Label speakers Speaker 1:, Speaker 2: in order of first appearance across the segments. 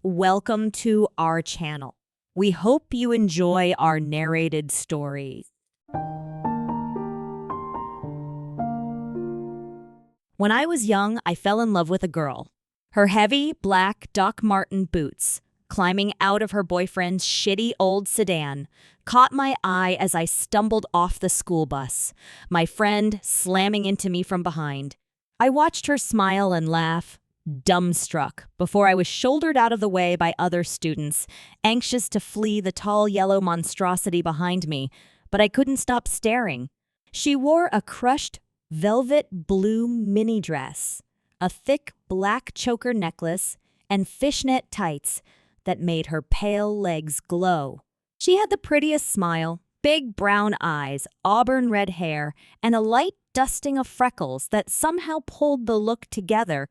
Speaker 1: Welcome to our channel. We hope you enjoy our narrated stories. When I was young, I fell in love with a girl. Her heavy, black Doc Marten boots, climbing out of her boyfriend's shitty old sedan, caught my eye as I stumbled off the school bus, my friend slamming into me from behind. I watched her smile and laugh, dumbstruck, before I was shouldered out of the way by other students, anxious to flee the tall yellow monstrosity behind me, but I couldn't stop staring. She wore a crushed velvet blue mini dress, a thick black choker necklace, and fishnet tights that made her pale legs glow. She had the prettiest smile, big brown eyes, auburn red hair, and a light dusting of freckles that somehow pulled the look together,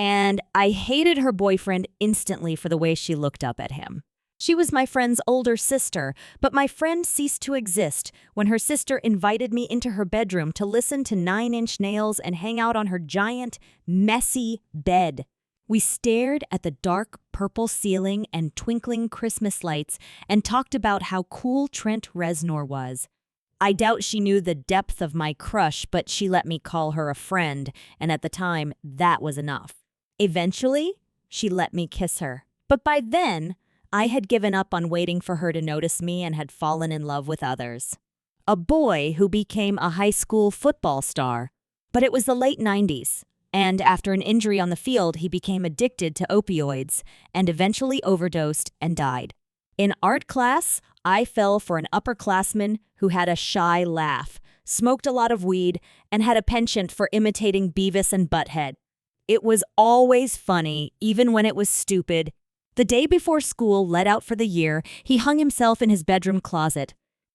Speaker 1: and I hated her boyfriend instantly for the way she looked up at him. She was my friend's older sister, but my friend ceased to exist when her sister invited me into her bedroom to listen to 9-Inch Nails and hang out on her giant, messy bed. We stared at the dark purple ceiling and twinkling Christmas lights and talked about how cool Trent Reznor was. I doubt she knew the depth of my crush, but she let me call her a friend, and at the time, that was enough. Eventually, she let me kiss her. But by then, I had given up on waiting for her to notice me and had fallen in love with others. A boy who became a high school football star. But it was the late 90s, and after an injury on the field, he became addicted to opioids and eventually overdosed and died. In art class, I fell for an upperclassman who had a shy laugh, smoked a lot of weed, and had a penchant for imitating Beavis and Butthead. It was always funny, even when it was stupid. The day before school let out for the year, he hung himself in his bedroom closet.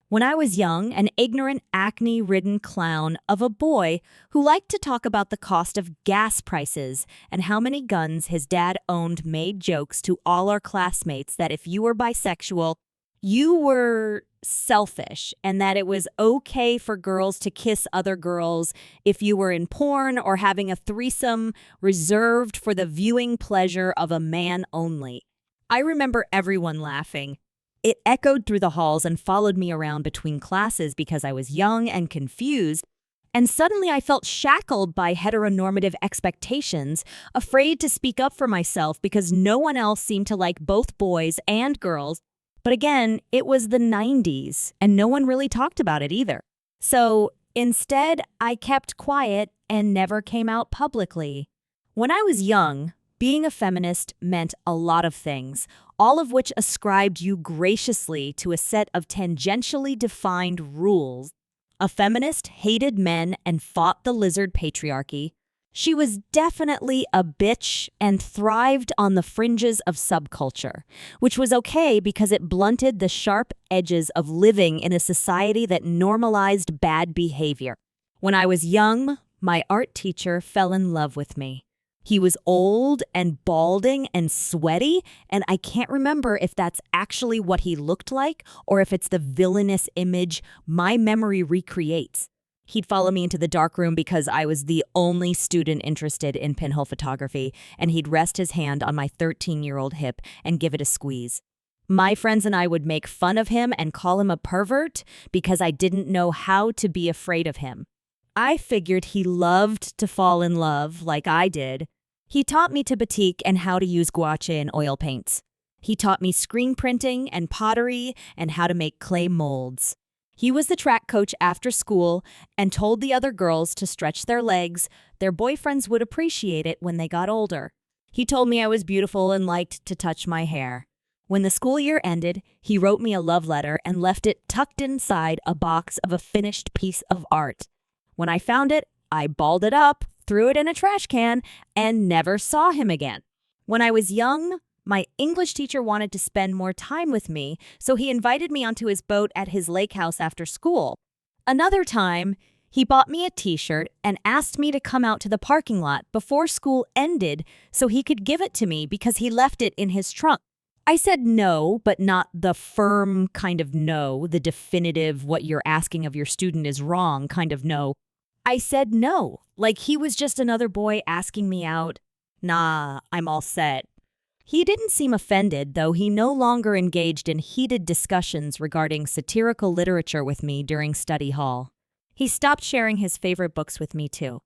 Speaker 1: When I was young, an ignorant, acne-ridden clown of a boy who liked to talk about the cost of gas prices and how many guns his dad owned made jokes to all our classmates that if you were bisexual, you were selfish and that it was okay for girls to kiss other girls if you were in porn or having a threesome reserved for the viewing pleasure of a man only. I remember everyone laughing. It echoed through the halls and followed me around between classes because I was young and confused, and suddenly I felt shackled by heteronormative expectations, afraid to speak up for myself because no one else seemed to like both boys and girls. But again, it was the 90s, and no one really talked about it either. So instead, I kept quiet and never came out publicly. When I was young, being a feminist meant a lot of things, all of which ascribed you graciously to a set of tangentially defined rules. A feminist hated men and fought the lizard patriarchy. She was definitely a bitch and thrived on the fringes of subculture, which was okay because it blunted the sharp edges of living in a society that normalized bad behavior. When I was young, my art teacher fell in love with me. He was old and balding and sweaty, and I can't remember if that's actually what he looked like or if it's the villainous image my memory recreates. He'd follow me into the dark room because I was the only student interested in pinhole photography, and he'd rest his hand on my 13-year-old hip and give it a squeeze. My friends and I would make fun of him and call him a pervert because I didn't know how to be afraid of him. I figured he loved to fall in love like I did. He taught me to batik and how to use gouache and oil paints. He taught me screen printing and pottery and how to make clay molds. He was the track coach after school and told the other girls to stretch their legs. Their boyfriends would appreciate it when they got older. He told me I was beautiful and liked to touch my hair. When the school year ended, he wrote me a love letter and left it tucked inside a box of a finished piece of art. When I found it, I balled it up, threw it in a trash can, and never saw him again. When I was young, my English teacher wanted to spend more time with me, so he invited me onto his boat at his lake house after school. Another time, he bought me a t-shirt and asked me to come out to the parking lot before school ended so he could give it to me because he left it in his trunk. I said no, but not the firm kind of no, the definitive what you're asking of your student is wrong kind of no. I said no, like he was just another boy asking me out. Nah, I'm all set. He didn't seem offended, though he no longer engaged in heated discussions regarding satirical literature with me during study hall. He stopped sharing his favorite books with me, too.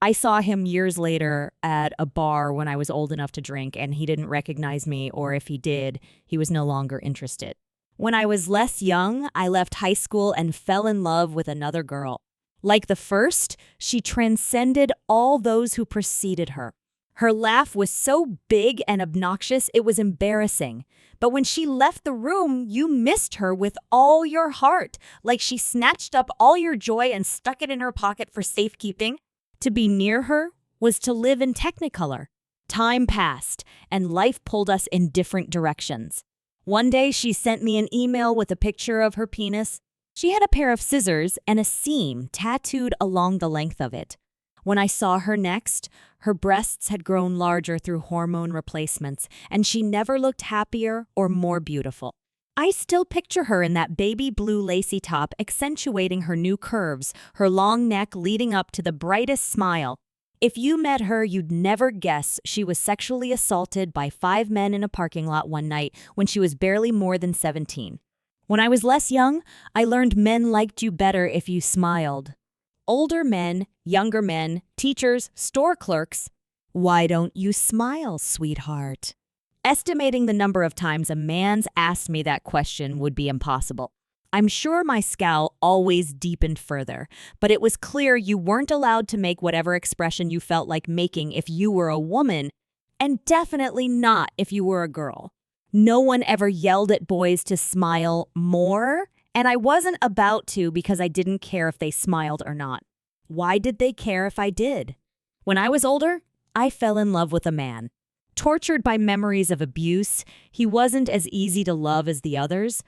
Speaker 1: I saw him years later at a bar when I was old enough to drink, and he didn't recognize me, or if he did, he was no longer interested. When I was less young, I left high school and fell in love with another girl. Like the first, she transcended all those who preceded her. Her laugh was so big and obnoxious it was embarrassing. But when she left the room, you missed her with all your heart, like she snatched up all your joy and stuck it in her pocket for safekeeping. To be near her was to live in Technicolor. Time passed, and life pulled us in different directions. One day, she sent me an email with a picture of her penis. She had a pair of scissors and a seam tattooed along the length of it. When I saw her next, her breasts had grown larger through hormone replacements, and she never looked happier or more beautiful. I still picture her in that baby blue lacy top, accentuating her new curves, her long neck leading up to the brightest smile. If you met her, you'd never guess she was sexually assaulted by 5 men in a parking lot one night when she was barely more than 17. When I was less young, I learned men liked you better if you smiled. Older men, younger men, teachers, store clerks. Why don't you smile, sweetheart? Estimating the number of times a man's asked me that question would be impossible. I'm sure my scowl always deepened further, but it was clear you weren't allowed to make whatever expression you felt like making if you were a woman, and definitely not if you were a girl. No one ever yelled at boys to smile more, and I wasn't about to because I didn't care if they smiled or not. Why did they care if I did? When I was older, I fell in love with a man. Tortured by memories of abuse, he wasn't as easy to love as the others,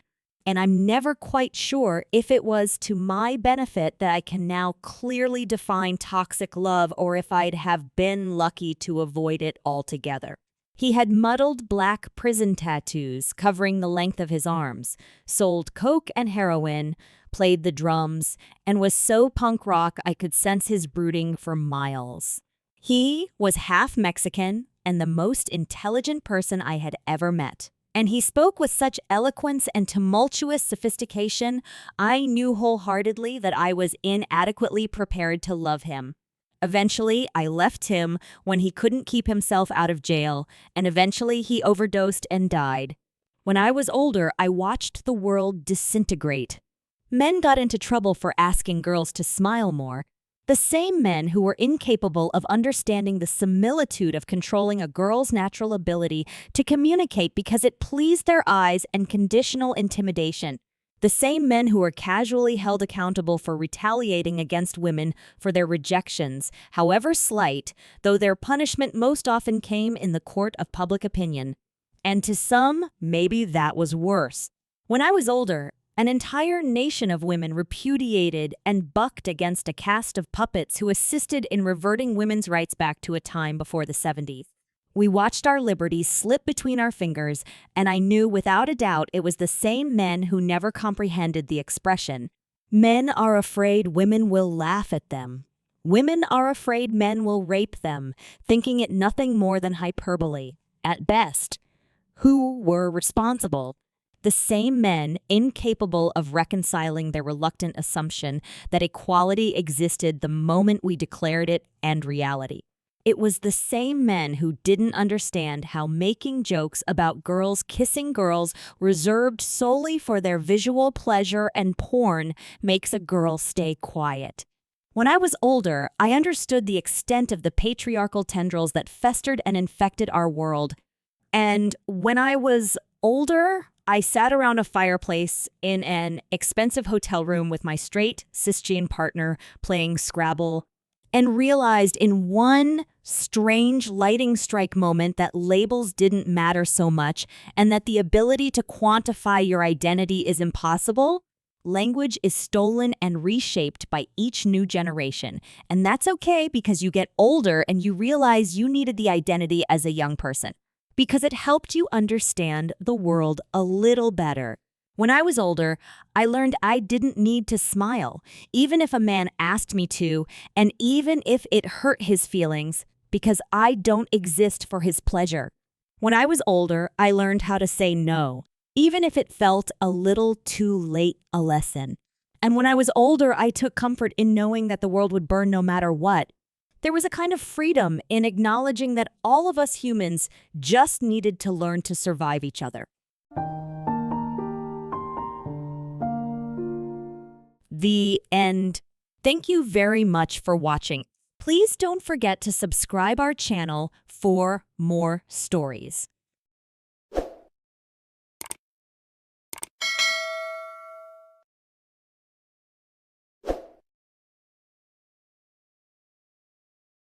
Speaker 1: and I'm never quite sure if it was to my benefit that I can now clearly define toxic love or if I'd have been lucky to avoid it altogether. He had muddled black prison tattoos covering the length of his arms, sold coke and heroin, played the drums, and was so punk rock I could sense his brooding for miles. He was half Mexican and the most intelligent person I had ever met. And he spoke with such eloquence and tumultuous sophistication, I knew wholeheartedly that I was inadequately prepared to love him. Eventually, I left him when he couldn't keep himself out of jail, and eventually he overdosed and died. When I was older, I watched the world disintegrate. Men got into trouble for asking girls to smile more. The same men who were incapable of understanding the similitude of controlling a girl's natural ability to communicate because it pleased their eyes and conditional intimidation. The same men who were casually held accountable for retaliating against women for their rejections, however slight, though their punishment most often came in the court of public opinion. And to some, maybe that was worse. When I was older, an entire nation of women repudiated and bucked against a caste of puppets who assisted in reverting women's rights back to a time before the 70s. We watched our liberties slip between our fingers, and I knew without a doubt it was the same men who never comprehended the expression, "Men are afraid women will laugh at them. Women are afraid men will rape them," thinking it nothing more than hyperbole, at best. Who were responsible? The same men incapable of reconciling their reluctant assumption that equality existed the moment we declared it and reality. It was the same men who didn't understand how making jokes about girls kissing girls reserved solely for their visual pleasure and porn makes a girl stay quiet. When I was older, I understood the extent of the patriarchal tendrils that festered and infected our world. And when I was older, I sat around a fireplace in an expensive hotel room with my straight, cisgene partner playing Scrabble, and realized in one strange lighting strike moment that labels didn't matter so much and that the ability to quantify your identity is impossible. Language is stolen and reshaped by each new generation, and that's okay because you get older and you realize you needed the identity as a young person, because it helped you understand the world a little better. When I was older, I learned I didn't need to smile, even if a man asked me to, and even if it hurt his feelings, because I don't exist for his pleasure. When I was older, I learned how to say no, even if it felt a little too late a lesson. And when I was older, I took comfort in knowing that the world would burn no matter what. There was a kind of freedom in acknowledging that all of us humans just needed to learn to survive each other. The end. Thank you very much for watching. Please don't forget to subscribe our channel for more stories.